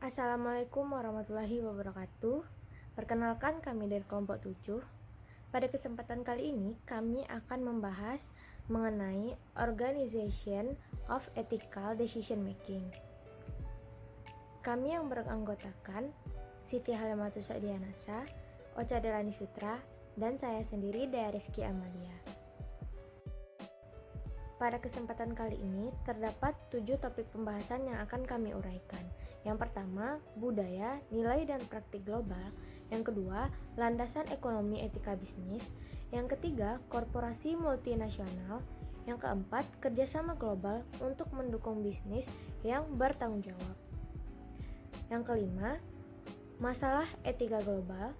Assalamualaikum warahmatullahi wabarakatuh. Perkenalkan, kami dari kelompok 7. Pada kesempatan kali ini kami akan membahas mengenai Organization of Ethical Decision Making. Kami yang beranggotakan Siti Halimatus Sa'diyanasa, Ocha Delani Sutra, dan saya sendiri Dea Rizky Amalia. Pada kesempatan kali ini terdapat 7 topik pembahasan yang akan kami uraikan. Yang pertama, budaya, nilai dan praktik global. Yang kedua, landasan ekonomi etika bisnis. Yang ketiga, korporasi multinasional. Yang keempat, kerjasama global untuk mendukung bisnis yang bertanggung jawab. Yang kelima, masalah etika global.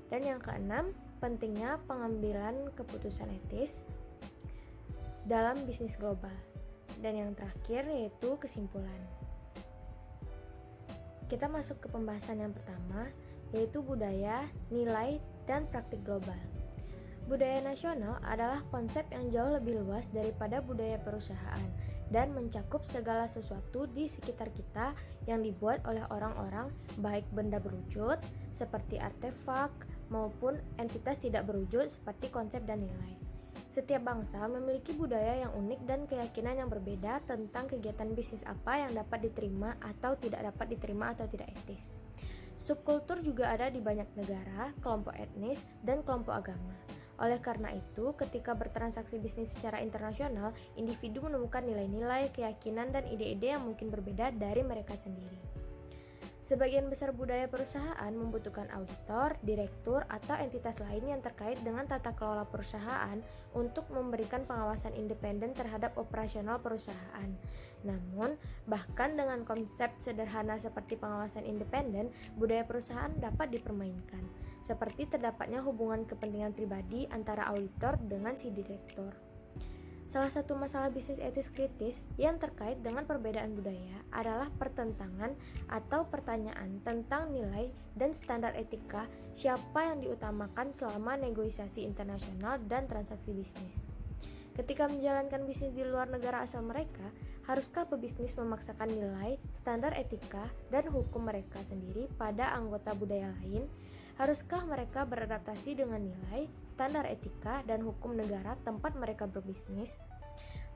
Dan yang keenam, pentingnya pengambilan keputusan etis dalam bisnis global. Dan yang terakhir yaitu kesimpulan. Kita masuk ke pembahasan yang pertama, yaitu budaya, nilai, dan praktik global. Budaya nasional adalah konsep yang jauh lebih luas daripada budaya perusahaan dan mencakup segala sesuatu di sekitar kita yang dibuat oleh orang-orang, baik benda berwujud seperti artefak maupun entitas tidak berwujud seperti konsep dan nilai. Setiap bangsa memiliki budaya yang unik dan keyakinan yang berbeda tentang kegiatan bisnis apa yang dapat diterima atau tidak dapat diterima atau tidak etis. Subkultur juga ada di banyak negara, kelompok etnis, dan kelompok agama. Oleh karena itu, ketika bertransaksi bisnis secara internasional, individu menemukan nilai-nilai, keyakinan, dan ide-ide yang mungkin berbeda dari mereka sendiri. Sebagian besar budaya perusahaan membutuhkan auditor, direktur, atau entitas lain yang terkait dengan tata kelola perusahaan untuk memberikan pengawasan independen terhadap operasional perusahaan. Namun, bahkan dengan konsep sederhana seperti pengawasan independen, budaya perusahaan dapat dipermainkan, seperti terdapatnya hubungan kepentingan pribadi antara auditor dengan si direktur. Salah satu masalah bisnis etis kritis yang terkait dengan perbedaan budaya adalah pertentangan atau pertanyaan tentang nilai dan standar etika siapa yang diutamakan selama negosiasi internasional dan transaksi bisnis. Ketika menjalankan bisnis di luar negara asal mereka, haruskah pebisnis memaksakan nilai, standar etika, dan hukum mereka sendiri pada anggota budaya lain? Haruskah mereka beradaptasi dengan nilai, standar etika, dan hukum negara tempat mereka berbisnis?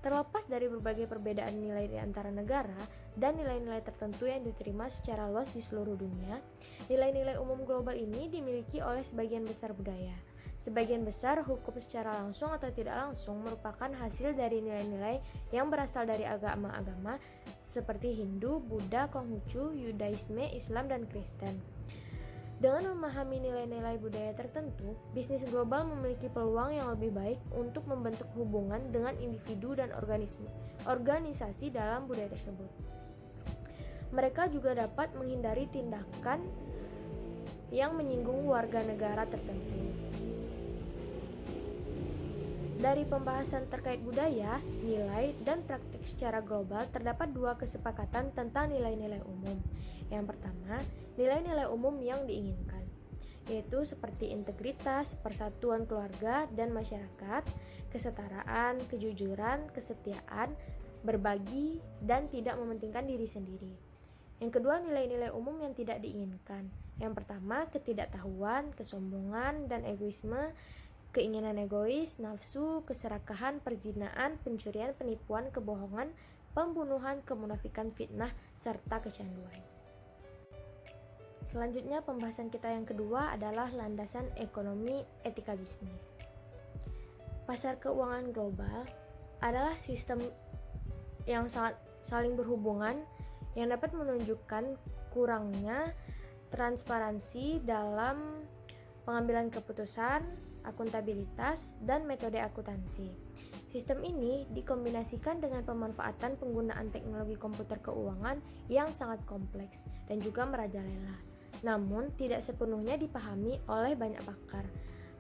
Terlepas dari berbagai perbedaan nilai di antara negara dan nilai-nilai tertentu yang diterima secara luas di seluruh dunia, nilai-nilai umum global ini dimiliki oleh sebagian besar budaya. Sebagian besar hukum secara langsung atau tidak langsung merupakan hasil dari nilai-nilai yang berasal dari agama-agama seperti Hindu, Buddha, Konghucu, Yudaisme, Islam, dan Kristen. Dengan memahami nilai-nilai budaya tertentu, bisnis global memiliki peluang yang lebih baik untuk membentuk hubungan dengan individu dan organisasi dalam budaya tersebut. Mereka juga dapat menghindari tindakan yang menyinggung warga negara tertentu. Dari pembahasan terkait budaya, nilai, dan praktik secara global terdapat 2 kesepakatan tentang nilai-nilai umum. Yang pertama, nilai-nilai umum yang diinginkan, yaitu seperti integritas, persatuan keluarga dan masyarakat, kesetaraan, kejujuran, kesetiaan, berbagi, dan tidak mementingkan diri sendiri. Yang kedua, nilai-nilai umum yang tidak diinginkan. Yang pertama, ketidaktahuan, kesombongan, dan egoisme, keinginan egois, nafsu, keserakahan, perzinaan, pencurian, penipuan, kebohongan, pembunuhan, kemunafikan, fitnah, serta kecanduan. Selanjutnya, pembahasan kita yang kedua adalah landasan ekonomi etika bisnis. Pasar keuangan global adalah sistem yang sangat saling berhubungan yang dapat menunjukkan kurangnya transparansi dalam pengambilan keputusan, akuntabilitas, dan metode akuntansi. Sistem ini dikombinasikan dengan pemanfaatan penggunaan teknologi komputer keuangan yang sangat kompleks dan juga merajalela, namun tidak sepenuhnya dipahami oleh banyak pakar.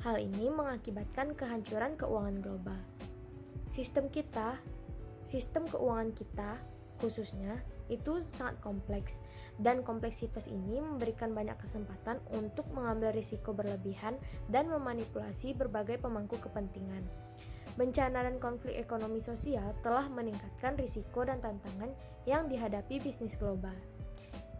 Hal ini mengakibatkan kehancuran keuangan global. Sistem keuangan kita khususnya itu sangat kompleks, dan kompleksitas ini memberikan banyak kesempatan untuk mengambil risiko berlebihan dan memanipulasi berbagai pemangku kepentingan. Bencana dan konflik ekonomi sosial telah meningkatkan risiko dan tantangan yang dihadapi bisnis global.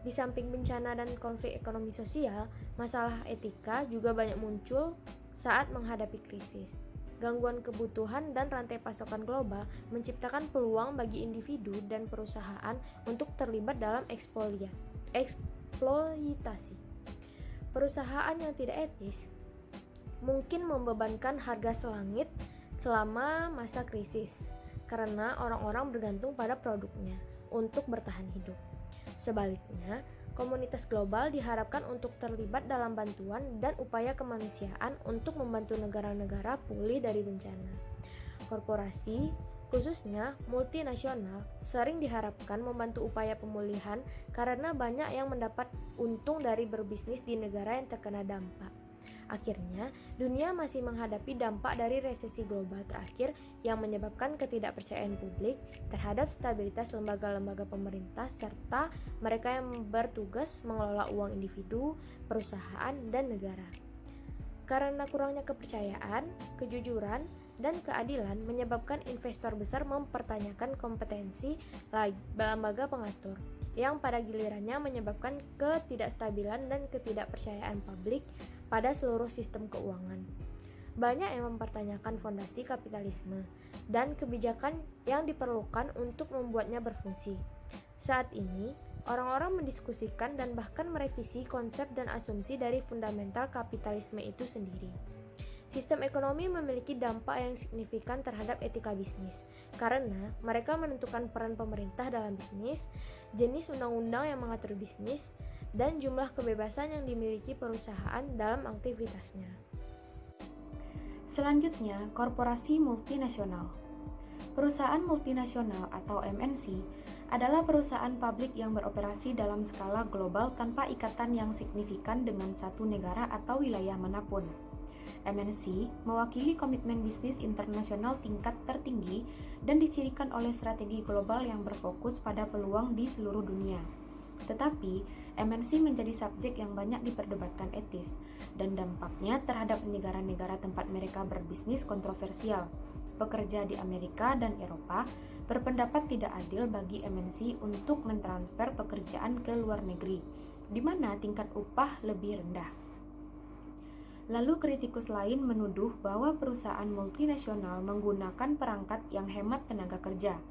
Di samping bencana dan konflik ekonomi sosial, masalah etika juga banyak muncul saat menghadapi krisis. Gangguan kebutuhan dan rantai pasokan global menciptakan peluang bagi individu dan perusahaan untuk terlibat dalam eksploitasi. Perusahaan yang tidak etis mungkin membebankan harga selangit selama masa krisis, karena orang-orang bergantung pada produknya untuk bertahan hidup. Sebaliknya, komunitas global diharapkan untuk terlibat dalam bantuan dan upaya kemanusiaan untuk membantu negara-negara pulih dari bencana. Korporasi, khususnya multinasional, sering diharapkan membantu upaya pemulihan karena banyak yang mendapat untung dari berbisnis di negara yang terkena dampak. Akhirnya, dunia masih menghadapi dampak dari resesi global terakhir yang menyebabkan ketidakpercayaan publik terhadap stabilitas lembaga-lembaga pemerintah serta mereka yang bertugas mengelola uang individu, perusahaan, dan negara. Karena kurangnya kepercayaan, kejujuran, dan keadilan menyebabkan investor besar mempertanyakan kompetensi lembaga pengatur, yang pada gilirannya menyebabkan ketidakstabilan dan ketidakpercayaan publik pada seluruh sistem keuangan. Banyak yang mempertanyakan fondasi kapitalisme dan kebijakan yang diperlukan untuk membuatnya berfungsi. Saat ini, orang-orang mendiskusikan dan bahkan merevisi konsep dan asumsi dari fundamental kapitalisme itu sendiri. Sistem ekonomi memiliki dampak yang signifikan terhadap etika bisnis, karena mereka menentukan peran pemerintah dalam bisnis, jenis undang-undang yang mengatur bisnis, dan jumlah kebebasan yang dimiliki perusahaan dalam aktivitasnya. Selanjutnya, korporasi multinasional. Perusahaan multinasional atau MNC adalah perusahaan publik yang beroperasi dalam skala global tanpa ikatan yang signifikan dengan satu negara atau wilayah manapun. MNC mewakili komitmen bisnis internasional tingkat tertinggi dan dicirikan oleh strategi global yang berfokus pada peluang di seluruh dunia. Tetapi, MNC menjadi subjek yang banyak diperdebatkan etis, dan dampaknya terhadap negara-negara tempat mereka berbisnis kontroversial. Pekerja di Amerika dan Eropa berpendapat tidak adil bagi MNC untuk mentransfer pekerjaan ke luar negeri, di mana tingkat upah lebih rendah. Lalu kritikus lain menuduh bahwa perusahaan multinasional menggunakan perangkat yang hemat tenaga kerja,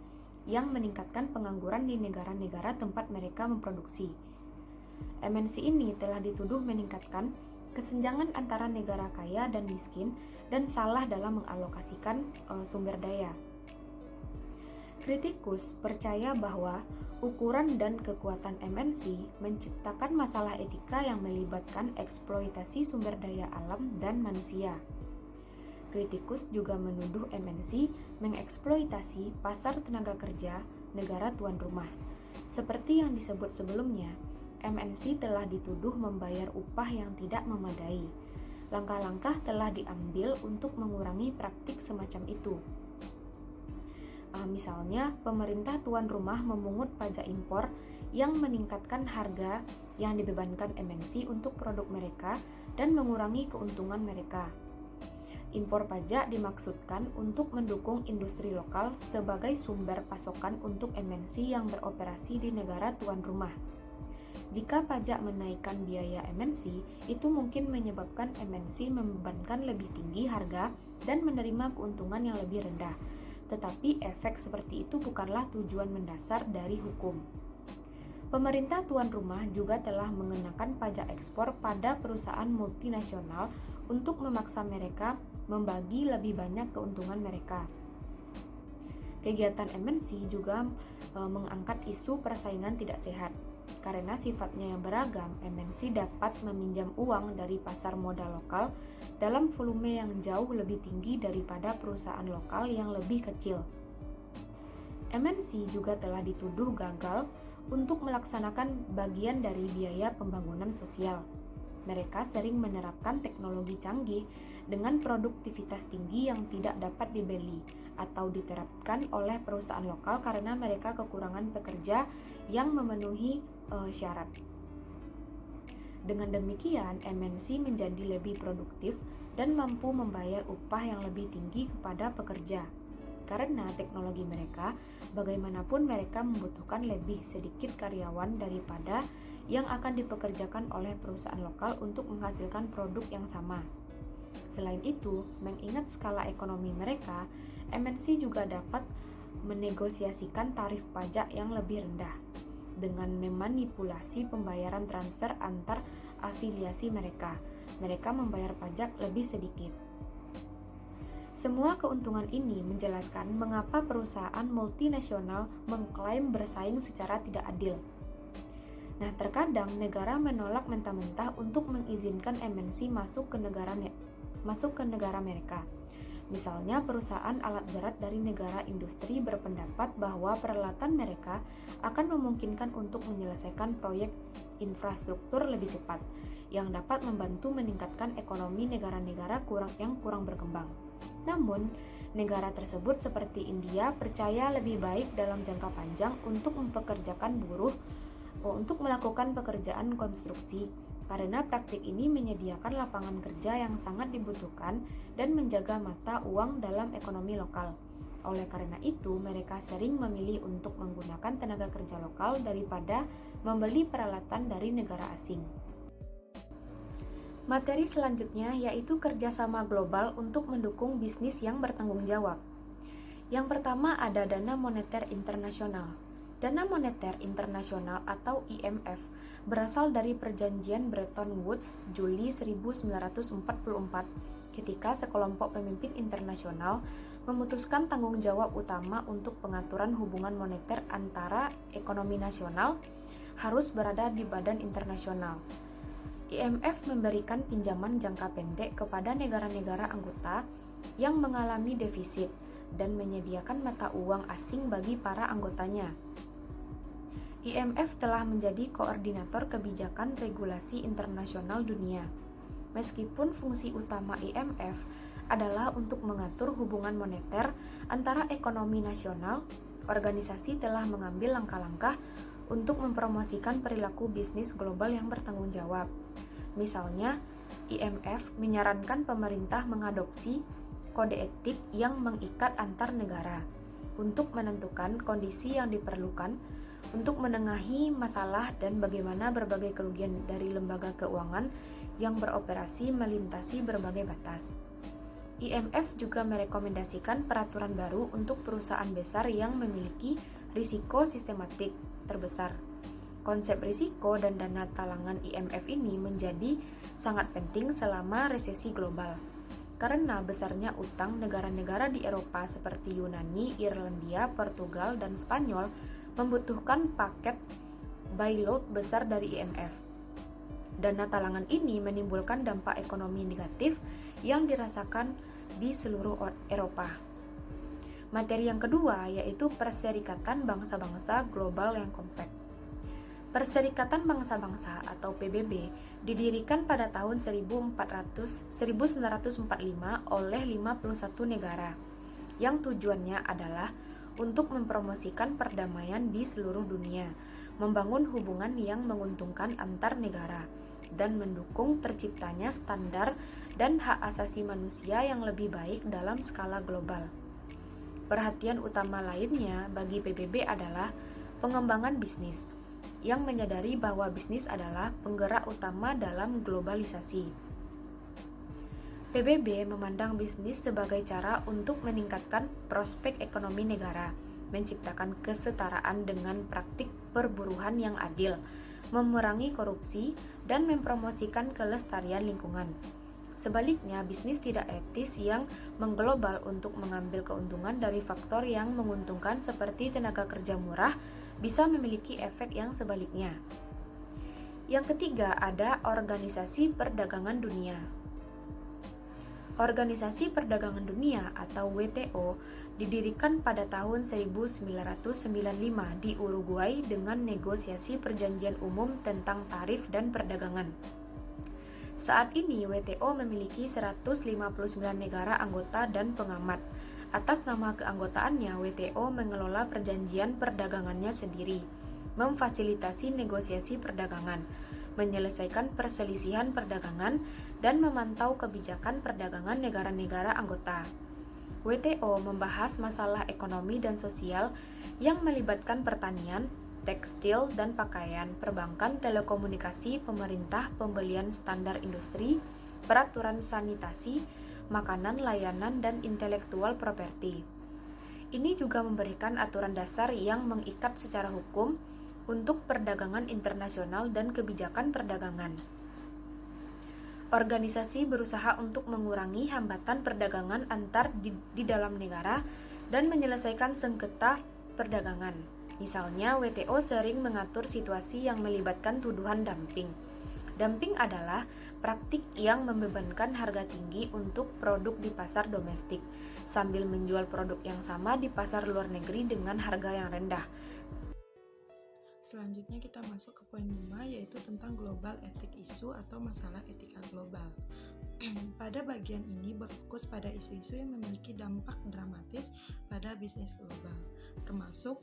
yang meningkatkan pengangguran di negara-negara tempat mereka memproduksi. MNC ini telah dituduh meningkatkan kesenjangan antara negara kaya dan miskin dan salah dalam mengalokasikan sumber daya. Kritikus percaya bahwa ukuran dan kekuatan MNC menciptakan masalah etika yang melibatkan eksploitasi sumber daya alam dan manusia. Kritikus juga menuduh MNC mengeksploitasi pasar tenaga kerja negara tuan rumah. Seperti yang disebut sebelumnya, MNC telah dituduh membayar upah yang tidak memadai. Langkah-langkah telah diambil untuk mengurangi praktik semacam itu. Misalnya, pemerintah tuan rumah memungut pajak impor yang meningkatkan harga yang dibebankan MNC untuk produk mereka dan mengurangi keuntungan mereka. Impor pajak dimaksudkan untuk mendukung industri lokal sebagai sumber pasokan untuk MNC yang beroperasi di negara tuan rumah. Jika pajak menaikkan biaya MNC, itu mungkin menyebabkan MNC membebankan lebih tinggi harga dan menerima keuntungan yang lebih rendah. Tetapi efek seperti itu bukanlah tujuan mendasar dari hukum. Pemerintah tuan rumah juga telah mengenakan pajak ekspor pada perusahaan multinasional untuk memaksa mereka membagi lebih banyak keuntungan mereka. Kegiatan MNC juga mengangkat isu persaingan tidak sehat. Karena sifatnya yang beragam, MNC dapat meminjam uang dari pasar modal lokal dalam volume yang jauh lebih tinggi daripada perusahaan lokal yang lebih kecil. MNC juga telah dituduh gagal untuk melaksanakan bagian dari biaya pembangunan sosial. Mereka sering menerapkan teknologi canggih dengan produktivitas tinggi yang tidak dapat dibeli atau diterapkan oleh perusahaan lokal karena mereka kekurangan pekerja yang memenuhi syarat. Dengan demikian, MNC menjadi lebih produktif dan mampu membayar upah yang lebih tinggi kepada pekerja. Karena teknologi mereka, bagaimanapun mereka membutuhkan lebih sedikit karyawan daripada yang akan dipekerjakan oleh perusahaan lokal untuk menghasilkan produk yang sama. Selain itu, mengingat skala ekonomi mereka, MNC juga dapat menegosiasikan tarif pajak yang lebih rendah dengan memanipulasi pembayaran transfer antar afiliasi mereka. Mereka membayar pajak lebih sedikit. Semua keuntungan ini menjelaskan mengapa perusahaan multinasional mengklaim bersaing secara tidak adil. Nah, terkadang negara menolak mentah-mentah untuk mengizinkan MNC masuk ke negara mereka. Misalnya, perusahaan alat berat dari negara industri berpendapat bahwa peralatan mereka akan memungkinkan untuk menyelesaikan proyek infrastruktur lebih cepat, yang dapat membantu meningkatkan ekonomi negara-negara yang kurang berkembang. Namun, negara tersebut seperti India percaya lebih baik dalam jangka panjang untuk mempekerjakan buruh untuk melakukan pekerjaan konstruksi, karena praktik ini menyediakan lapangan kerja yang sangat dibutuhkan dan menjaga mata uang dalam ekonomi lokal. Oleh karena itu, mereka sering memilih untuk menggunakan tenaga kerja lokal daripada membeli peralatan dari negara asing. Materi selanjutnya yaitu kerjasama global untuk mendukung bisnis yang bertanggung jawab. Yang pertama ada Dana Moneter Internasional. Dana Moneter Internasional atau IMF berasal dari Perjanjian Bretton Woods Juli 1944 ketika sekelompok pemimpin internasional memutuskan tanggung jawab utama untuk pengaturan hubungan moneter antara ekonomi nasional harus berada di badan internasional. IMF memberikan pinjaman jangka pendek kepada negara-negara anggota yang mengalami defisit dan menyediakan mata uang asing bagi para anggotanya. IMF telah menjadi koordinator kebijakan regulasi internasional dunia. Meskipun fungsi utama IMF adalah untuk mengatur hubungan moneter antara ekonomi nasional, organisasi telah mengambil langkah-langkah untuk mempromosikan perilaku bisnis global yang bertanggung jawab. Misalnya, IMF menyarankan pemerintah mengadopsi kode etik yang mengikat antar negara untuk menentukan kondisi yang diperlukan untuk menengahi masalah dan bagaimana berbagai kerugian dari lembaga keuangan yang beroperasi melintasi berbagai batas. IMF juga merekomendasikan peraturan baru untuk perusahaan besar yang memiliki risiko sistematik terbesar. Konsep risiko dan dana talangan IMF ini menjadi sangat penting selama resesi global. Karena besarnya utang negara-negara di Eropa seperti Yunani, Irlandia, Portugal, dan Spanyol membutuhkan paket bailout besar dari IMF. Dana talangan ini menimbulkan dampak ekonomi negatif yang dirasakan di seluruh Eropa. Materi yang kedua yaitu Perserikatan Bangsa-Bangsa Global yang Kompak. Perserikatan Bangsa-Bangsa atau PBB didirikan pada tahun 1945 oleh 51 negara yang tujuannya adalah untuk mempromosikan perdamaian di seluruh dunia, membangun hubungan yang menguntungkan antar negara, dan mendukung terciptanya standar dan hak asasi manusia yang lebih baik dalam skala global. Perhatian utama lainnya bagi PBB adalah pengembangan bisnis, yang menyadari bahwa bisnis adalah penggerak utama dalam globalisasi. PBB memandang bisnis sebagai cara untuk meningkatkan prospek ekonomi negara, menciptakan kesetaraan dengan praktik perburuhan yang adil, memerangi korupsi, dan mempromosikan kelestarian lingkungan. Sebaliknya, bisnis tidak etis yang mengglobal untuk mengambil keuntungan dari faktor yang menguntungkan seperti tenaga kerja murah bisa memiliki efek yang sebaliknya. Yang ketiga ada Organisasi Perdagangan Dunia. Organisasi Perdagangan Dunia atau WTO didirikan pada tahun 1995 di Uruguay dengan negosiasi perjanjian umum tentang tarif dan perdagangan. Saat ini WTO memiliki 159 negara anggota dan pengamat. Atas nama keanggotaannya, WTO mengelola perjanjian perdagangannya sendiri, memfasilitasi negosiasi perdagangan, menyelesaikan perselisihan perdagangan, dan memantau kebijakan perdagangan negara-negara anggota. WTO membahas masalah ekonomi dan sosial yang melibatkan pertanian, tekstil dan pakaian, perbankan, telekomunikasi, pemerintah, pembelian standar industri, peraturan sanitasi, makanan, layanan, dan intelektual properti. Ini juga memberikan aturan dasar yang mengikat secara hukum untuk perdagangan internasional dan kebijakan perdagangan. Organisasi berusaha untuk mengurangi hambatan perdagangan antar di dalam negara dan menyelesaikan sengketa perdagangan. Misalnya, WTO sering mengatur situasi yang melibatkan tuduhan dumping. Dumping adalah praktik yang membebankan harga tinggi untuk produk di pasar domestik, sambil menjual produk yang sama di pasar luar negeri dengan harga yang rendah. Selanjutnya kita masuk ke poin 5, yaitu tentang global ethic issue atau masalah etika global. Pada bagian ini berfokus pada isu-isu yang memiliki dampak dramatis pada bisnis global, termasuk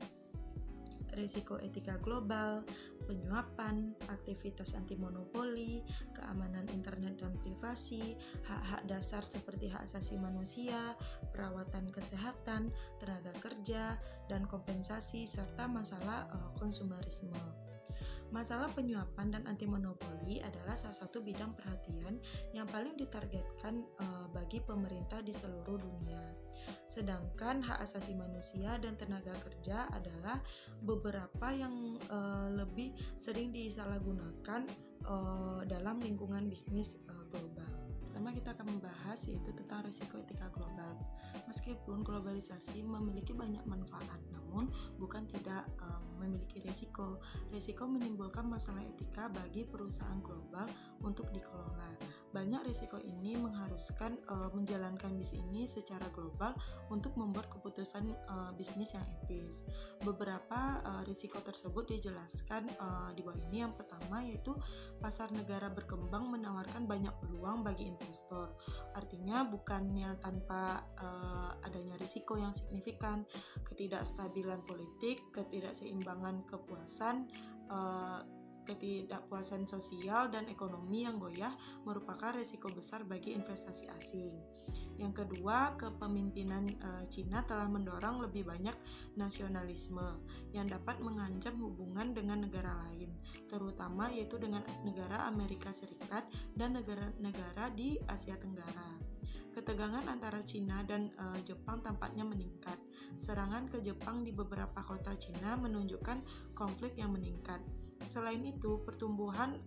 risiko etika global, penyuapan, aktivitas anti monopoli, keamanan internet dan privasi, hak-hak dasar seperti hak asasi manusia, perawatan kesehatan, tenaga kerja, dan kompensasi, serta masalah konsumerisme. Masalah penyuapan dan anti monopoli adalah salah satu bidang perhatian yang paling ditargetkan bagi pemerintah di seluruh dunia. Sedangkan hak asasi manusia dan tenaga kerja adalah beberapa yang lebih sering disalahgunakan dalam lingkungan bisnis global. Pertama kita akan membahas yaitu tentang risiko etika global. Meskipun globalisasi memiliki banyak manfaat, namun bukan tidak memiliki risiko. Risiko menimbulkan masalah etika bagi perusahaan global untuk dikelola. Banyak risiko ini mengharuskan menjalankan bisnis ini secara global untuk membuat keputusan bisnis yang etis. Beberapa risiko tersebut dijelaskan di bawah ini. Yang pertama yaitu pasar negara berkembang menawarkan banyak peluang bagi investor. Artinya bukannya tanpa adanya risiko yang signifikan, ketidakstabilan politik, ketidakseimbangan ketidakpuasan sosial dan ekonomi yang goyah merupakan risiko besar bagi investasi asing. Yang kedua, kepemimpinan Cina telah mendorong lebih banyak nasionalisme yang dapat mengancam hubungan dengan negara lain, terutama yaitu dengan negara Amerika Serikat dan negara-negara di Asia Tenggara. Ketegangan antara Cina dan Jepang tampaknya meningkat. Serangan ke Jepang di beberapa kota Cina menunjukkan konflik yang meningkat. Selain itu, pertumbuhan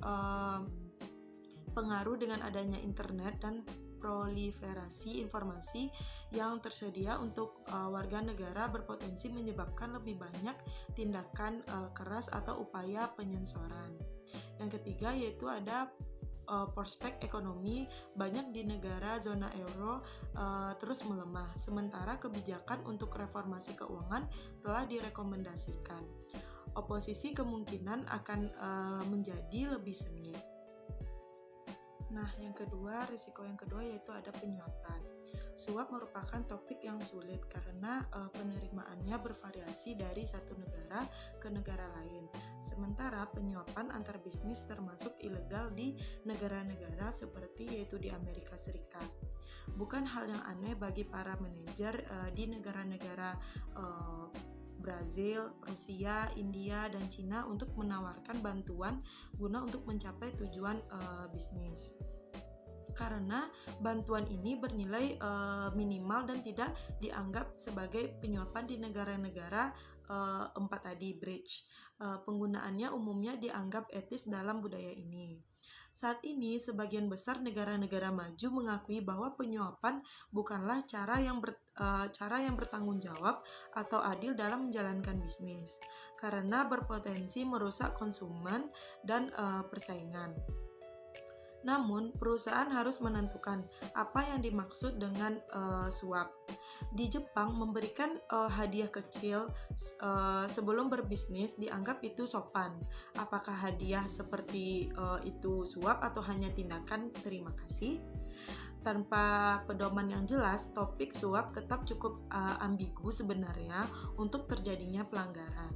pengaruh dengan adanya internet dan proliferasi informasi yang tersedia untuk warga negara berpotensi menyebabkan lebih banyak tindakan keras atau upaya penyensoran. Yang ketiga yaitu ada prospek ekonomi banyak di negara zona euro terus melemah, sementara kebijakan untuk reformasi keuangan telah direkomendasikan. Oposisi kemungkinan akan menjadi lebih sengit. Nah, risiko yang kedua yaitu ada penyuapan. Suap merupakan topik yang sulit karena penerimaannya bervariasi dari satu negara ke negara lain. Sementara penyuapan antar bisnis termasuk ilegal di negara-negara seperti yaitu di Amerika Serikat. Bukan hal yang aneh bagi para manajer di negara-negara Brazil, Rusia, India, dan Cina untuk menawarkan bantuan guna untuk mencapai tujuan bisnis. Karena bantuan ini bernilai minimal dan tidak dianggap sebagai penyuapan di negara-negara 4 tadi, bridge. Penggunaannya umumnya dianggap etis dalam budaya ini. Saat ini, sebagian besar negara-negara maju mengakui bahwa penyuapan bukanlah cara yang bertanggung jawab atau adil dalam menjalankan bisnis, karena berpotensi merusak konsumen dan persaingan. Namun, perusahaan harus menentukan apa yang dimaksud dengan suap. Di Jepang, memberikan hadiah kecil sebelum berbisnis dianggap itu sopan. Apakah hadiah seperti itu suap atau hanya tindakan terima kasih? Tanpa pedoman yang jelas, topik suap tetap cukup ambigu sebenarnya untuk terjadinya pelanggaran.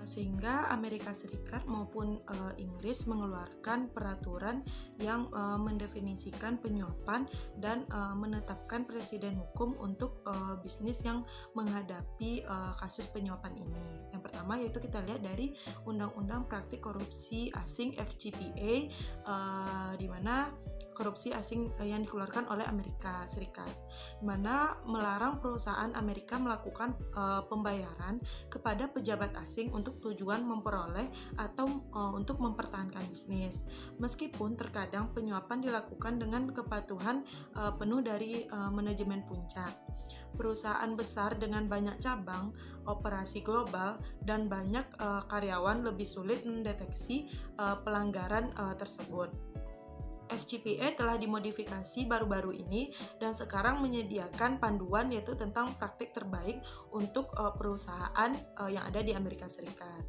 Sehingga Amerika Serikat maupun Inggris mengeluarkan peraturan yang mendefinisikan penyuapan dan menetapkan presiden hukum untuk bisnis yang menghadapi kasus penyuapan ini. Yang pertama yaitu kita lihat dari Undang-Undang Praktik Korupsi Asing FCPA, di mana korupsi asing yang dikeluarkan oleh Amerika Serikat, di mana melarang perusahaan Amerika melakukan pembayaran kepada pejabat asing untuk tujuan memperoleh atau untuk mempertahankan bisnis. Meskipun terkadang penyuapan dilakukan dengan kepatuhan penuh dari manajemen puncak. Perusahaan besar dengan banyak cabang, operasi global, dan banyak karyawan lebih sulit mendeteksi pelanggaran tersebut. FCPA telah dimodifikasi baru-baru ini dan sekarang menyediakan panduan yaitu tentang praktik terbaik untuk perusahaan yang ada di Amerika Serikat.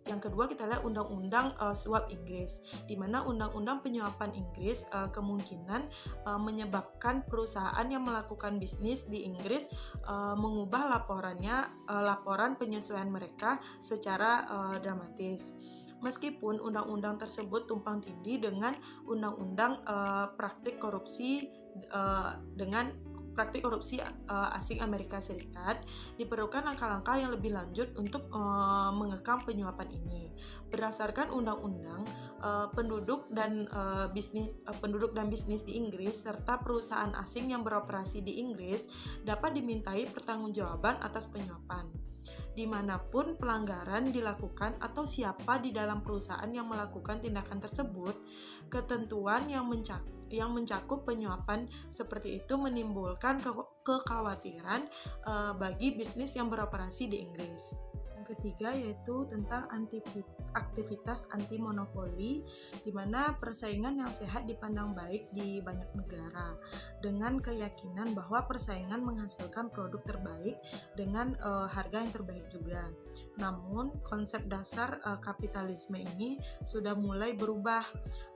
Yang kedua kita lihat Undang-Undang Suap Inggris, di mana Undang-Undang Penyuapan Inggris kemungkinan menyebabkan perusahaan yang melakukan bisnis di Inggris mengubah laporan penyesuaian mereka secara dramatis. Meskipun undang-undang tersebut tumpang tindih dengan undang-undang praktik korupsi asing Amerika Serikat, diperlukan langkah-langkah yang lebih lanjut untuk mengekang penyuapan ini. Berdasarkan undang-undang, penduduk dan bisnis di Inggris serta perusahaan asing yang beroperasi di Inggris dapat dimintai pertanggungjawaban atas penyuapan. Dimanapun pelanggaran dilakukan atau siapa di dalam perusahaan yang melakukan tindakan tersebut, ketentuan yang mencakup penyuapan seperti itu menimbulkan kekhawatiran bagi bisnis yang beroperasi di Inggris. Yang ketiga yaitu tentang aktivitas anti monopoli, di mana persaingan yang sehat dipandang baik di banyak negara dengan keyakinan bahwa persaingan menghasilkan produk terbaik dengan harga yang terbaik juga. Namun konsep dasar kapitalisme ini sudah mulai berubah.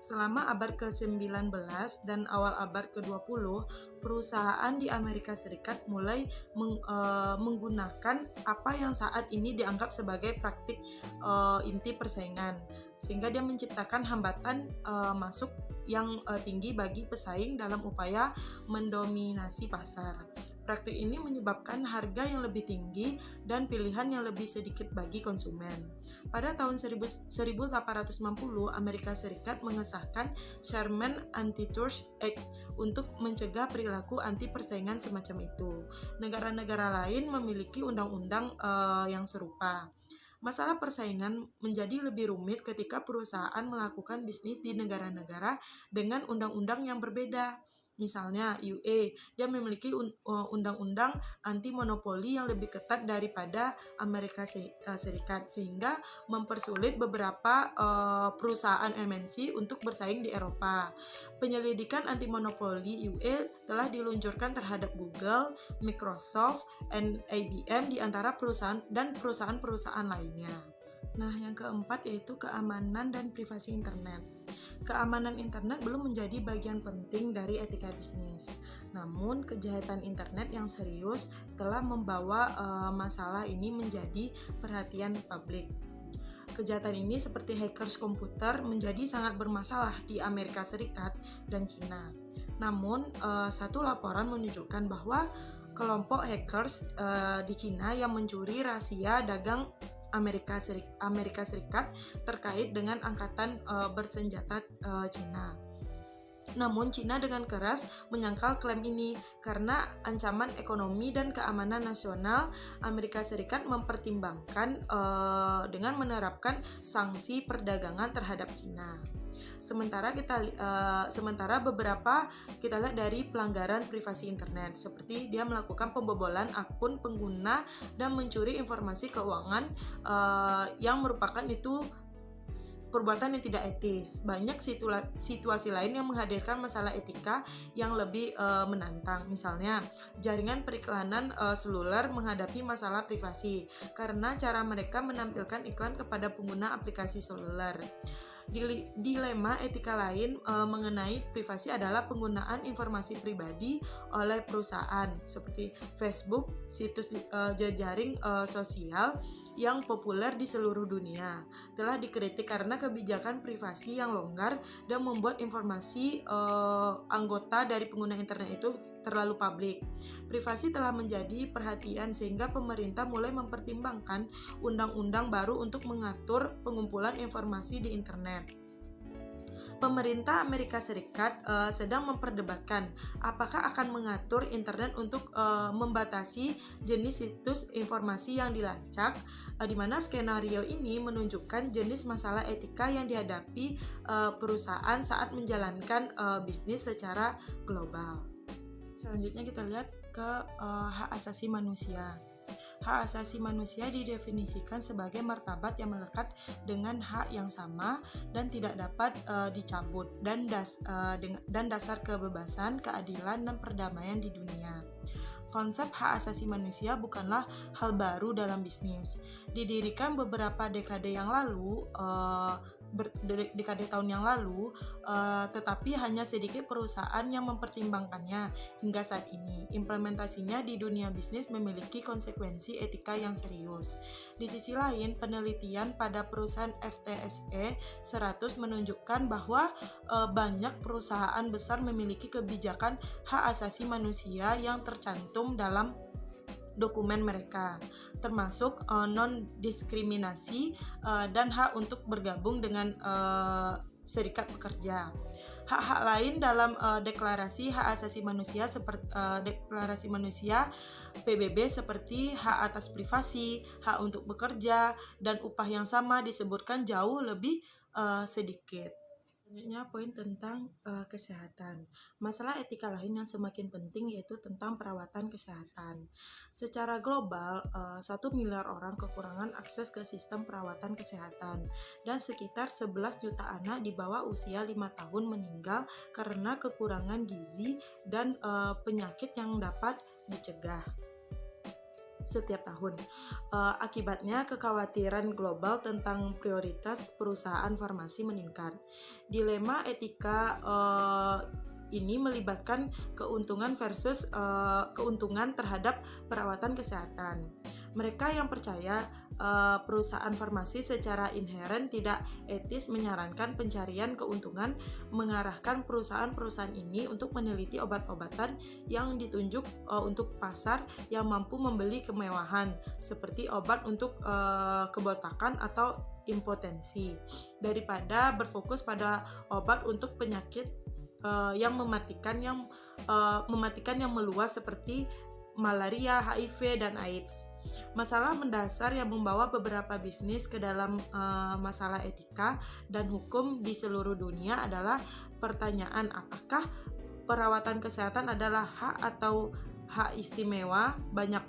Selama abad ke-19 dan awal abad ke-20, perusahaan di Amerika Serikat mulai menggunakan apa yang saat ini dianggap sebagai praktik inti persaingan, sehingga dia menciptakan hambatan masuk yang tinggi bagi pesaing dalam upaya mendominasi pasar. Praktik ini menyebabkan harga yang lebih tinggi dan pilihan yang lebih sedikit bagi konsumen. Pada tahun 1890, Amerika Serikat mengesahkan Sherman Antitrust Act untuk mencegah perilaku anti persaingan semacam itu. Negara-negara lain memiliki undang-undang yang serupa. Masalah persaingan menjadi lebih rumit ketika perusahaan melakukan bisnis di negara-negara dengan undang-undang yang berbeda. Misalnya UA, dia memiliki undang-undang anti monopoli yang lebih ketat daripada Amerika Serikat, sehingga mempersulit beberapa perusahaan MNC untuk bersaing di Eropa. Penyelidikan anti monopoli UA telah diluncurkan terhadap Google, Microsoft, dan IBM di antara perusahaan-perusahaan lainnya. Nah, yang keempat yaitu keamanan dan privasi internet. Keamanan internet belum menjadi bagian penting dari etika bisnis. Namun, kejahatan internet yang serius telah membawa masalah ini menjadi perhatian publik. Kejahatan ini seperti hackers komputer menjadi sangat bermasalah di Amerika Serikat dan China. Namun, satu laporan menunjukkan bahwa kelompok hackers di China yang mencuri rahasia dagang Amerika Serikat terkait dengan angkatan bersenjata China. Namun China dengan keras menyangkal klaim ini karena ancaman ekonomi dan keamanan nasional. Amerika Serikat mempertimbangkan dengan menerapkan sanksi perdagangan terhadap China. Sementara beberapa kita lihat dari pelanggaran privasi internet, seperti dia melakukan pembobolan akun pengguna dan mencuri informasi keuangan yang merupakan itu perbuatan yang tidak etis. Banyak situasi lain yang menghadirkan masalah etika yang lebih menantang. Misalnya, jaringan periklanan seluler menghadapi masalah privasi karena cara mereka menampilkan iklan kepada pengguna aplikasi seluler. Dilema etika lain mengenai privasi adalah penggunaan informasi pribadi oleh perusahaan seperti Facebook, situs jejaring sosial yang populer di seluruh dunia. Telah dikritik karena kebijakan privasi yang longgar dan membuat informasi anggota dari pengguna internet itu terlalu publik. Privasi telah menjadi perhatian sehingga pemerintah mulai mempertimbangkan undang-undang baru untuk mengatur pengumpulan informasi di internet. Pemerintah Amerika Serikat sedang memperdebatkan apakah akan mengatur internet untuk membatasi jenis situs informasi yang dilacak, di mana skenario ini menunjukkan jenis masalah etika yang dihadapi perusahaan saat menjalankan bisnis secara global. Selanjutnya kita lihat ke hak asasi manusia. Hak asasi manusia didefinisikan sebagai martabat yang melekat dengan hak yang sama dan tidak dapat dicabut dan dasar kebebasan, keadilan, dan perdamaian di dunia. Konsep hak asasi manusia bukanlah hal baru dalam bisnis. Didirikan beberapa dekade tahun yang lalu, tetapi hanya sedikit perusahaan yang mempertimbangkannya hingga saat ini. Implementasinya di dunia bisnis memiliki konsekuensi etika yang serius. Di sisi lain, penelitian pada perusahaan FTSE 100 menunjukkan bahwa banyak perusahaan besar memiliki kebijakan hak asasi manusia yang tercantum dalam dokumen mereka, termasuk non-diskriminasi dan hak untuk bergabung dengan serikat pekerja. Hak-hak lain dalam deklarasi hak asasi manusia seperti deklarasi manusia PBB seperti hak atas privasi, hak untuk bekerja, dan upah yang sama disebutkan jauh lebih sedikit. Selanjutnya poin tentang kesehatan. Masalah etika lain yang semakin penting yaitu tentang perawatan kesehatan. Secara global, 1 miliar orang kekurangan akses ke sistem perawatan kesehatan dan sekitar 11 juta anak di bawah usia 5 tahun meninggal karena kekurangan gizi dan penyakit yang dapat dicegah setiap tahun. Akibatnya kekhawatiran global tentang prioritas perusahaan farmasi meningkat. Dilema etika ini melibatkan keuntungan versus keuntungan terhadap perawatan kesehatan. Mereka yang percaya perusahaan farmasi secara inheren tidak etis menyarankan pencarian keuntungan mengarahkan perusahaan-perusahaan ini untuk meneliti obat-obatan yang ditunjuk untuk pasar yang mampu membeli kemewahan seperti obat untuk kebotakan atau impotensi daripada berfokus pada obat untuk penyakit yang mematikan yang meluas seperti malaria, HIV, dan AIDS. Masalah mendasar yang membawa beberapa bisnis ke dalam masalah etika dan hukum di seluruh dunia adalah pertanyaan apakah perawatan kesehatan adalah hak atau hak istimewa. Banyak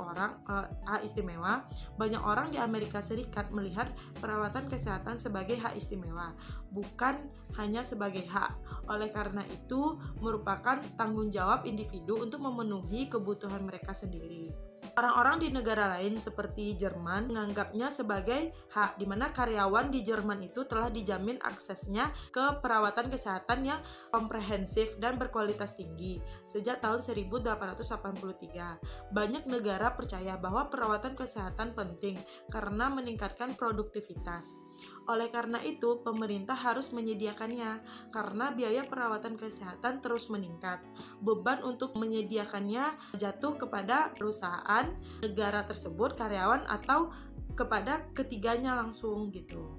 orang di Amerika Serikat melihat perawatan kesehatan sebagai hak istimewa, bukan hanya sebagai hak. Oleh karena itu, merupakan tanggung jawab individu untuk memenuhi kebutuhan mereka sendiri. Orang-orang di negara lain seperti Jerman menganggapnya sebagai hak, di mana karyawan di Jerman itu telah dijamin aksesnya ke perawatan kesehatan yang komprehensif dan berkualitas tinggi sejak tahun 1883. Banyak negara percaya bahwa perawatan kesehatan penting karena meningkatkan produktivitas. Oleh karena itu, pemerintah harus menyediakannya karena biaya perawatan kesehatan terus meningkat. Beban untuk menyediakannya jatuh kepada perusahaan, negara tersebut, karyawan, atau kepada ketiganya langsung gitu.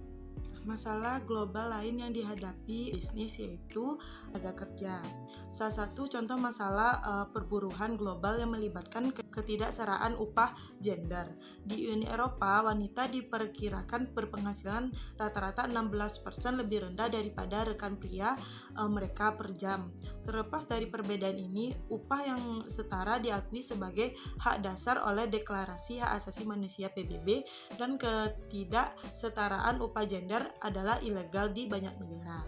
Masalah global lain yang dihadapi bisnis yaitu tenaga kerja. Salah satu contoh masalah perburuhan global yang melibatkan ketidakstaraan upah gender. Di Uni Eropa, wanita diperkirakan berpenghasilan rata-rata 16% lebih rendah daripada rekan pria mereka per jam. Terlepas dari perbedaan ini, upah yang setara diakui sebagai hak dasar oleh Deklarasi Hak Asasi Manusia PBB dan ketidaksetaraan upah gender adalah ilegal di banyak negara.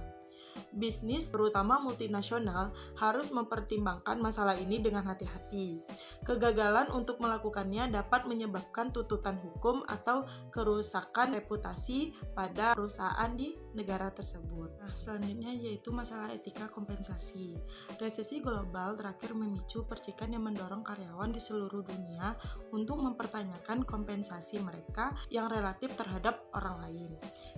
Bisnis, terutama multinasional, harus mempertimbangkan masalah ini dengan hati-hati. Kegagalan untuk melakukannya dapat menyebabkan tuntutan hukum atau kerusakan reputasi pada perusahaan di negara tersebut. Nah, selanjutnya yaitu masalah etika kompensasi. Resesi global terakhir memicu percikan yang mendorong karyawan di seluruh dunia untuk mempertanyakan kompensasi mereka yang relatif terhadap orang lain.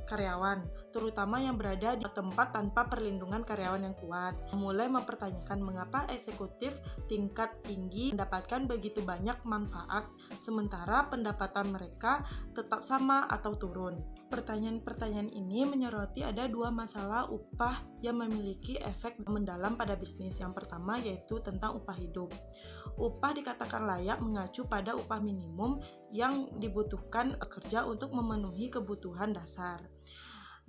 Karyawan, terutama yang berada di tempat tanpa perlindungan karyawan yang kuat, mulai mempertanyakan mengapa eksekutif tingkat tinggi mendapatkan begitu banyak manfaat, sementara pendapatan mereka tetap sama atau turun. Pertanyaan-pertanyaan ini menyoroti ada dua masalah upah yang memiliki efek mendalam pada bisnis. Yang pertama yaitu tentang upah hidup. Upah dikatakan layak mengacu pada upah minimum yang dibutuhkan pekerja untuk memenuhi kebutuhan dasar.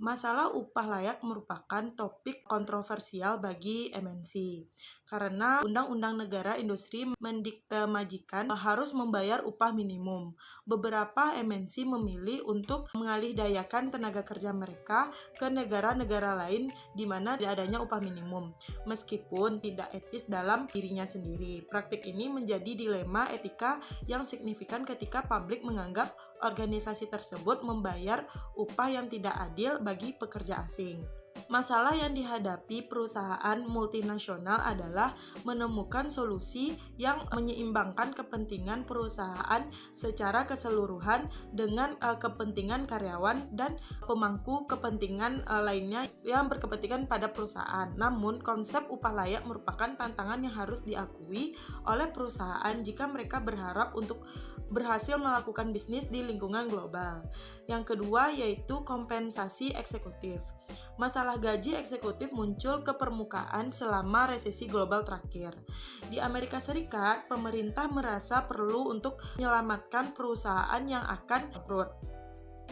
Masalah upah layak merupakan topik kontroversial bagi MNC karena Undang-Undang Negara Industri mendikte majikan harus membayar upah minimum. Beberapa MNC memilih untuk mengalihdayakan tenaga kerja mereka ke negara-negara lain di mana tidak adanya upah minimum, meskipun tidak etis dalam dirinya sendiri. Praktik ini menjadi dilema etika yang signifikan ketika publik menganggap organisasi tersebut membayar upah yang tidak adil bagi pekerja asing. Masalah yang dihadapi perusahaan multinasional adalah menemukan solusi yang menyeimbangkan kepentingan perusahaan secara keseluruhan dengan kepentingan karyawan dan pemangku kepentingan lainnya yang berkepentingan pada perusahaan. Namun, konsep upah layak merupakan tantangan yang harus diakui oleh perusahaan jika mereka berharap untuk berhasil melakukan bisnis di lingkungan global. Yang kedua yaitu kompensasi eksekutif. Masalah gaji eksekutif muncul ke permukaan selama resesi global terakhir. Di Amerika Serikat, pemerintah merasa perlu untuk menyelamatkan perusahaan yang akan bangkrut.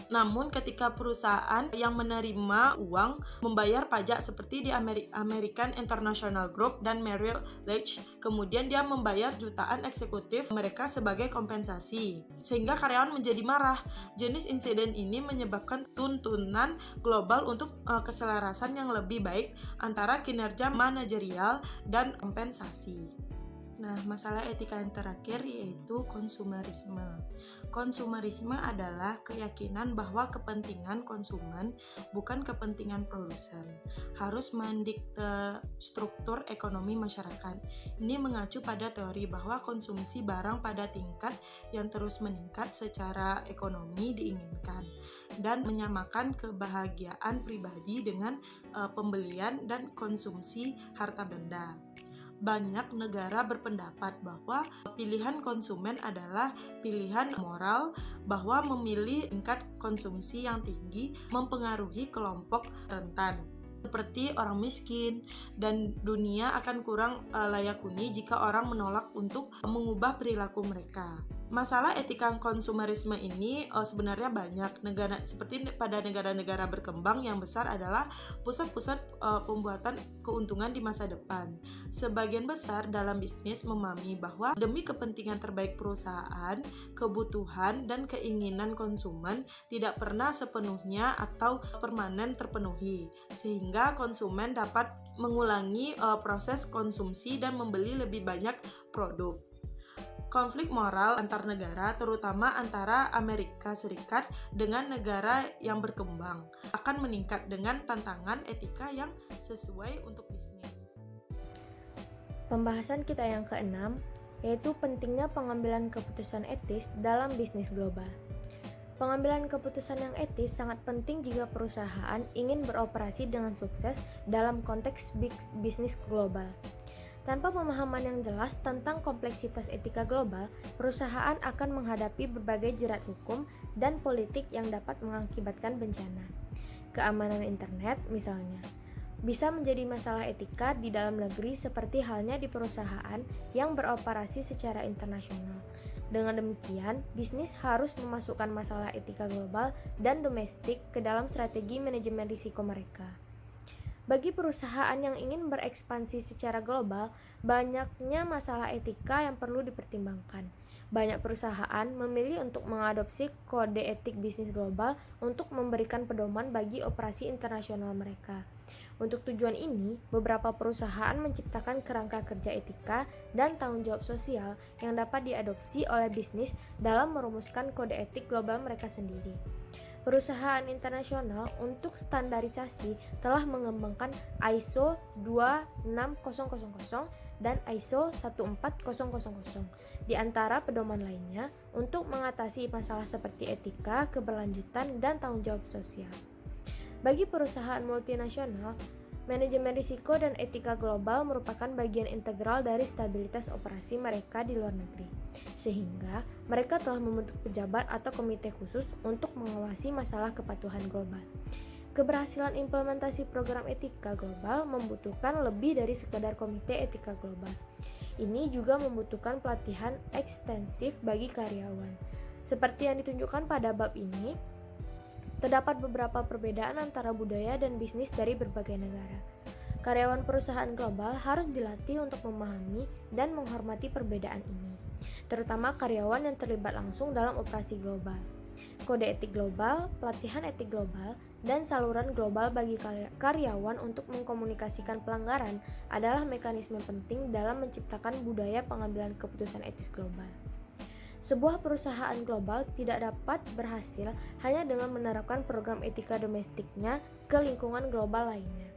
Namun ketika perusahaan yang menerima uang membayar pajak seperti di American International Group dan Merrill Lynch, kemudian dia membayar jutaan eksekutif mereka sebagai kompensasi, sehingga karyawan menjadi marah. Jenis insiden ini menyebabkan tuntunan global untuk keselarasan yang lebih baik antara kinerja manajerial dan kompensasi. Nah, masalah etika yang terakhir yaitu konsumerisme. Konsumerisme adalah keyakinan bahwa kepentingan konsumen bukan kepentingan produsen harus mendikte struktur ekonomi masyarakat. Ini mengacu pada teori bahwa konsumsi barang pada tingkat yang terus meningkat secara ekonomi diinginkan dan menyamakan kebahagiaan pribadi dengan pembelian dan konsumsi harta benda. Banyak negara berpendapat bahwa pilihan konsumen adalah pilihan moral, bahwa memilih tingkat konsumsi yang tinggi mempengaruhi kelompok rentan seperti orang miskin, dan dunia akan kurang layak huni jika orang menolak untuk mengubah perilaku mereka. Masalah etika konsumerisme ini sebenarnya banyak. Seperti pada negara-negara berkembang yang besar adalah pusat-pusat pembuatan keuntungan di masa depan. Sebagian besar dalam bisnis memahami bahwa demi kepentingan terbaik perusahaan, kebutuhan dan keinginan konsumen tidak pernah sepenuhnya atau permanen terpenuhi, sehingga konsumen dapat mengulangi proses konsumsi dan membeli lebih banyak produk. Konflik moral antar negara, terutama antara Amerika Serikat dengan negara yang berkembang, akan meningkat dengan tantangan etika yang sesuai untuk bisnis. Pembahasan kita yang keenam, yaitu pentingnya pengambilan keputusan etis dalam bisnis global. Pengambilan keputusan yang etis sangat penting jika perusahaan ingin beroperasi dengan sukses dalam konteks bisnis global. Tanpa pemahaman yang jelas tentang kompleksitas etika global, perusahaan akan menghadapi berbagai jerat hukum dan politik yang dapat mengakibatkan bencana. Keamanan internet, misalnya, bisa menjadi masalah etika di dalam negeri seperti halnya di perusahaan yang beroperasi secara internasional. Dengan demikian, bisnis harus memasukkan masalah etika global dan domestik ke dalam strategi manajemen risiko mereka. Bagi perusahaan yang ingin berekspansi secara global, banyaknya masalah etika yang perlu dipertimbangkan. Banyak perusahaan memilih untuk mengadopsi kode etik bisnis global untuk memberikan pedoman bagi operasi internasional mereka. Untuk tujuan ini, beberapa perusahaan menciptakan kerangka kerja etika dan tanggung jawab sosial yang dapat diadopsi oleh bisnis dalam merumuskan kode etik global mereka sendiri. Perusahaan internasional untuk standarisasi telah mengembangkan ISO 26000 dan ISO 14000 di antara pedoman lainnya untuk mengatasi masalah seperti etika, keberlanjutan, dan tanggung jawab sosial. Bagi perusahaan multinasional, manajemen risiko dan etika global merupakan bagian integral dari stabilitas operasi mereka di luar negeri, sehingga mereka telah membentuk pejabat atau komite khusus untuk mengawasi masalah kepatuhan global. Keberhasilan implementasi program etika global membutuhkan lebih dari sekadar komite etika global. Ini juga membutuhkan pelatihan ekstensif bagi karyawan. Seperti yang ditunjukkan pada bab ini, terdapat beberapa perbedaan antara budaya dan bisnis dari berbagai negara. Karyawan perusahaan global harus dilatih untuk memahami dan menghormati perbedaan ini, terutama karyawan yang terlibat langsung dalam operasi global. Kode etik global, pelatihan etik global, dan saluran global bagi karyawan untuk mengkomunikasikan pelanggaran adalah mekanisme penting dalam menciptakan budaya pengambilan keputusan etis global. Sebuah perusahaan global tidak dapat berhasil hanya dengan menerapkan program etika domestiknya ke lingkungan global lainnya.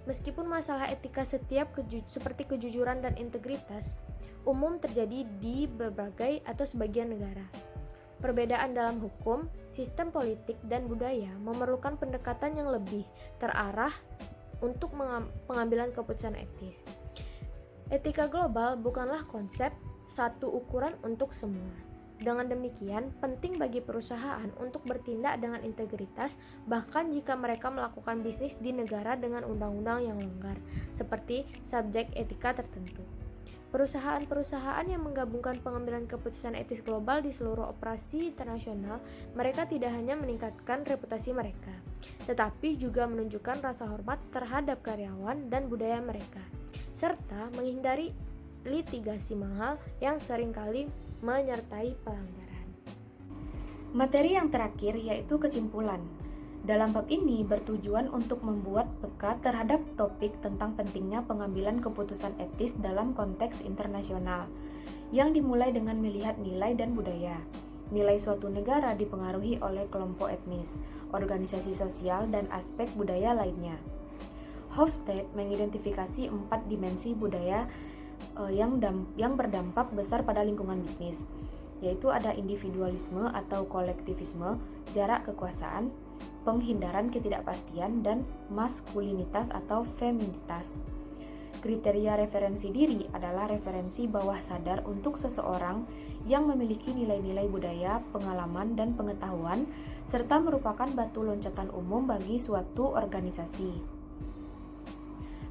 Meskipun masalah etika seperti kejujuran dan integritas umum terjadi di berbagai atau sebagian negara. Perbedaan dalam hukum, sistem politik, dan budaya memerlukan pendekatan yang lebih terarah untuk pengambilan keputusan etis. Etika global bukanlah konsep satu ukuran untuk semua. Dengan demikian, penting bagi perusahaan untuk bertindak dengan integritas bahkan jika mereka melakukan bisnis di negara dengan undang-undang yang longgar, seperti subjek etika tertentu. Perusahaan-perusahaan yang menggabungkan pengambilan keputusan etis global di seluruh operasi internasional, mereka tidak hanya meningkatkan reputasi mereka, tetapi juga menunjukkan rasa hormat terhadap karyawan dan budaya mereka, serta menghindari litigasi mahal yang seringkali menyertai pelanggaran. Materi yang terakhir yaitu kesimpulan. Dalam bab ini bertujuan untuk membuat peka terhadap topik tentang pentingnya pengambilan keputusan etis dalam konteks internasional, yang dimulai dengan melihat nilai dan budaya. Nilai suatu negara dipengaruhi oleh kelompok etnis, organisasi sosial, dan aspek budaya lainnya. Hofstede mengidentifikasi 4 dimensi budaya yang berdampak besar pada lingkungan bisnis, yaitu ada individualisme atau kolektivisme, jarak kekuasaan, penghindaran ketidakpastian, dan maskulinitas atau feminitas. Kriteria referensi diri adalah referensi bawah sadar untuk seseorang yang memiliki nilai-nilai budaya, pengalaman, dan pengetahuan, serta merupakan batu loncatan umum bagi suatu organisasi.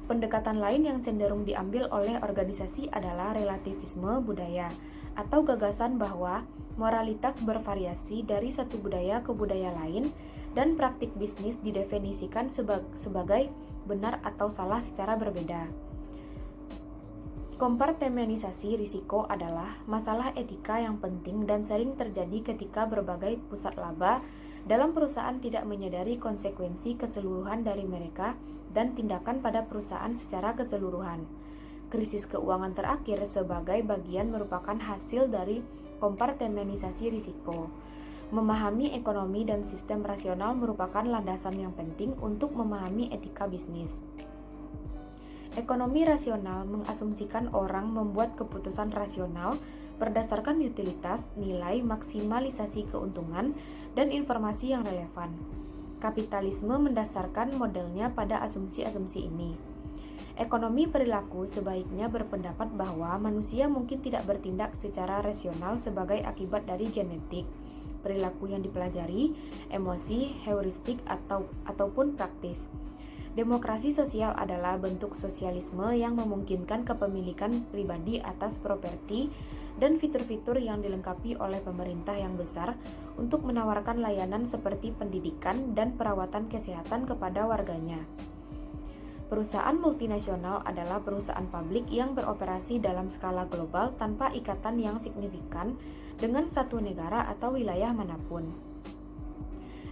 Pendekatan lain yang cenderung diambil oleh organisasi adalah relativisme budaya, atau gagasan bahwa moralitas bervariasi dari satu budaya ke budaya lain, dan praktik bisnis didefinisikan sebagai benar atau salah secara berbeda. Kompartemenisasi risiko adalah masalah etika yang penting dan sering terjadi ketika berbagai pusat laba dalam perusahaan tidak menyadari konsekuensi keseluruhan dari mereka dan tindakan pada perusahaan secara keseluruhan. Krisis keuangan terakhir sebagai bagian merupakan hasil dari kompartemenisasi risiko. Memahami ekonomi dan sistem rasional merupakan landasan yang penting untuk memahami etika bisnis. Ekonomi rasional mengasumsikan orang membuat keputusan rasional berdasarkan utilitas, nilai, maksimalisasi keuntungan, dan informasi yang relevan. Kapitalisme mendasarkan modelnya pada asumsi-asumsi ini. Ekonomi perilaku sebaiknya berpendapat bahwa manusia mungkin tidak bertindak secara rasional sebagai akibat dari genetik, perilaku yang dipelajari, emosi, heuristik, ataupun praktis. Demokrasi sosial adalah bentuk sosialisme yang memungkinkan kepemilikan pribadi atas properti dan fitur-fitur yang dilengkapi oleh pemerintah yang besar untuk menawarkan layanan seperti pendidikan dan perawatan kesehatan kepada warganya. Perusahaan multinasional adalah perusahaan publik yang beroperasi dalam skala global tanpa ikatan yang signifikan dengan satu negara atau wilayah manapun.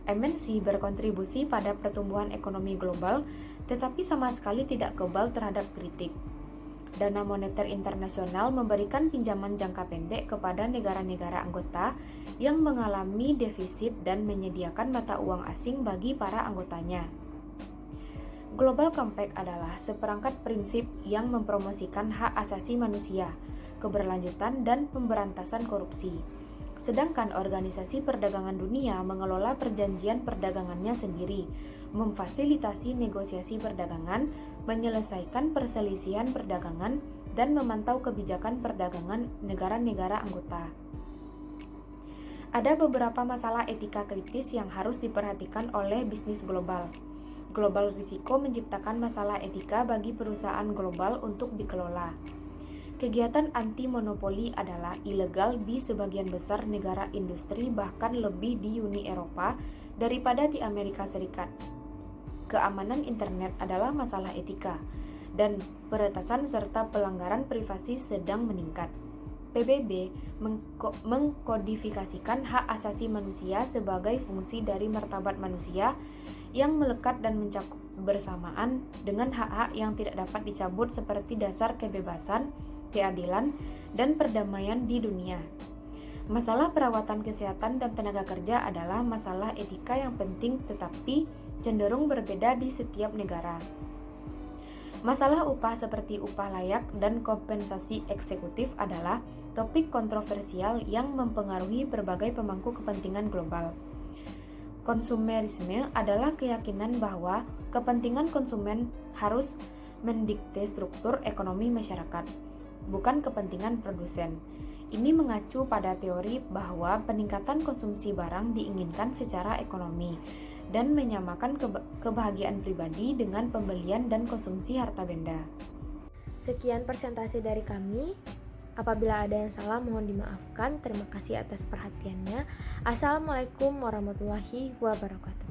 MNC berkontribusi pada pertumbuhan ekonomi global tetapi sama sekali tidak kebal terhadap kritik. Dana Moneter Internasional memberikan pinjaman jangka pendek kepada negara-negara anggota yang mengalami defisit dan menyediakan mata uang asing bagi para anggotanya. Global Compact adalah seperangkat prinsip yang mempromosikan hak asasi manusia, keberlanjutan, dan pemberantasan korupsi. Sedangkan Organisasi Perdagangan Dunia mengelola perjanjian perdagangannya sendiri, memfasilitasi negosiasi perdagangan, menyelesaikan perselisihan perdagangan, dan memantau kebijakan perdagangan negara-negara anggota. Ada beberapa masalah etika kritis yang harus diperhatikan oleh bisnis global. Global risiko menciptakan masalah etika bagi perusahaan global untuk dikelola. Kegiatan anti-monopoli adalah ilegal di sebagian besar negara industri, bahkan lebih di Uni Eropa daripada di Amerika Serikat. Keamanan internet adalah masalah etika, dan peretasan serta pelanggaran privasi sedang meningkat. PBB mengkodifikasikan hak asasi manusia sebagai fungsi dari martabat manusia yang melekat dan mencakup bersamaan dengan hak-hak yang tidak dapat dicabut seperti dasar kebebasan, keadilan, dan perdamaian di dunia. Masalah perawatan kesehatan dan tenaga kerja adalah masalah etika yang penting tetapi cenderung berbeda di setiap negara. Masalah upah seperti upah layak dan kompensasi eksekutif adalah topik kontroversial yang mempengaruhi berbagai pemangku kepentingan global. Konsumerisme adalah keyakinan bahwa kepentingan konsumen harus mendikte struktur ekonomi masyarakat, bukan kepentingan produsen. Ini mengacu pada teori bahwa peningkatan konsumsi barang diinginkan secara ekonomi dan menyamakan kebahagiaan pribadi dengan pembelian dan konsumsi harta benda. Sekian presentasi dari kami. Apabila ada yang salah mohon dimaafkan. Terima kasih atas perhatiannya. Assalamualaikum warahmatullahi wabarakatuh.